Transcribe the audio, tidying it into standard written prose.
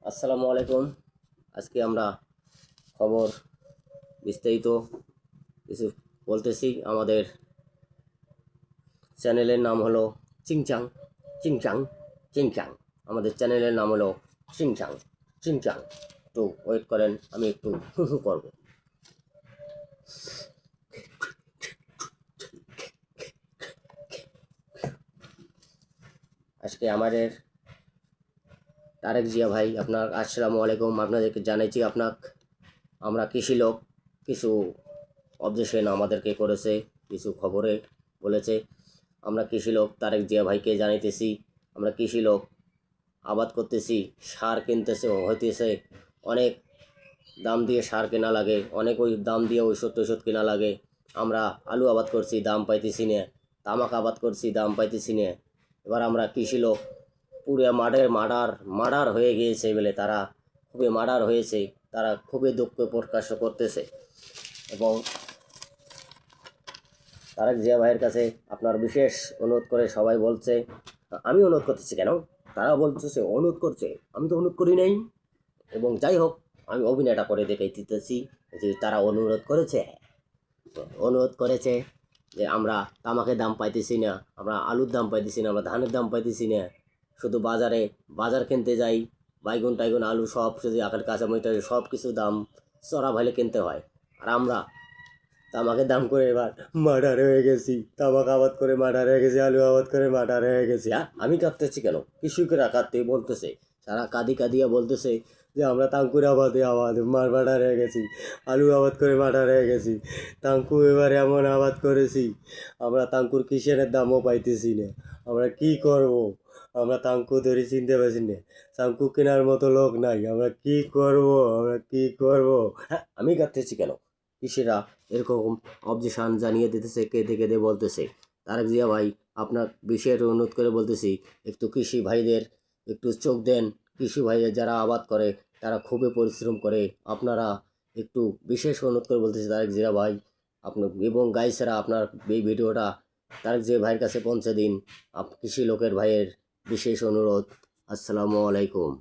আসসালামু আলাইকুম। আজকে আমরা খবর বিস্তারিত কিছু বলতেছি। আমাদের চ্যানেলের নাম হলো চিংচাং চিংচাং চিংচাং। আমাদের চ্যানেলের নাম হলো চিংচাং চিংচাং। একটু ওয়েট করেন, আমি একটু হু করব। আজকে আমাদের তারেক জিয়া ভাই, আপনার আসসালামু আলাইকুম। আপনাদেরকে জানাইছি আমরা কৃষি লোক, কিছু অবজেকশন আমাদেরকে করেছে, কিছু খবরে বলেছে। আমরা কৃষি লোক তারেক জিয়া ভাইকে জানাইতেছি, আমরা কৃষি লোক আবাদ করতেছি, সার কিনতেছে হইতেছে, অনেক দাম দিয়ে সার কেনা লাগে, অনেক ওই দাম দিয়ে ঔষধ টষধ কেনা লাগে। আমরা আলু আবাদ করছি, দাম পাইতেছি না। তামাক আবাদ করছি, দাম পাইতেছি না। এবার আমরা কৃষি লোক পুরো মার্ডার হয়ে গিয়েছে বলে তারা খুবই মার্ডার হয়েছে, তারা খুবই দুঃখ প্রকাশ করতেছে। এবং তারেক জিয়া ভাইয়ের কাছে আপনার বিশেষ অনুরোধ করে সবাই বলছে, আমি অনুরোধ করতেছি কেন, তারা বলতেছে অনুরোধ করছে, আমি তো অনুরোধ করি নাই। এবং যাই হোক, আমি অভিনয়টা করে দেখে দিতেছি যে তারা অনুরোধ করেছে যে আমরা তামাকের দাম পাইতেছি না, আমরা আলুর দাম পাইতেছি না, আমরা ধানের দাম পাইতেছি না। শুধু বাজার কিনতে যাই, বাইগুন টাইগুন আলু সব শুধু আকার কাঁচামরিচ সব কিছু দাম চড়া ভাইলে কিনতে হয়। আর আমরা তামাকের দাম করে এবার মার্ডার হয়ে গেছি, তামাক আবাদ করে মার্ডার হয়ে গেছি, আলু আবাদ করে মার্ডার হয়ে গেছি। আমি কাঁদতেছি কেন, কৃষকেরা কাঁদতে বলতেছে, তারা কাঁদিয়া বলতেছে যে আমরা তাঙ্কুর আবাদে মার্ডার হয়ে গেছি, আলু আবাদ করে মার্ডার হয়ে গেছি, তাঙ্কু এবার এমন আবাদ করেছি, আমরা তাঙ্কুর কিষানের দামও পাইতেছি না, আমরা কি করব? আমরা তাঙ্কু ধরে চিনতে পারছি না, তাঙ্কু কেনার মতো লোক নাই, আমরা কি করব? হ্যাঁ, আমি কাঁদতেছি কেন, কৃষিরা এরকম অবজেকশন জানিয়ে দিতেছে, কেঁদে বলতেছে, তারেক জিয়া ভাই আপনার বিশেষ অনুরোধ করে বলতেছি, একটু কৃষি ভাইদের একটু চোখ দেন। কৃষি ভাইদের যারা আবাদ করে তারা খুবই পরিশ্রম করে, আপনারা একটু বিশেষ অনুরোধ করে বলতেছি তারেক জিয়া ভাই আপনার এবং গাইছেরা আপনার এই ভিডিওটা তারেক জিয়া ভাইয়ের কাছে পৌঁছে দিন। কৃষি লোকের ভাইয়ের বিশেষ অনুরোধ। আসসালামু আলাইকুম।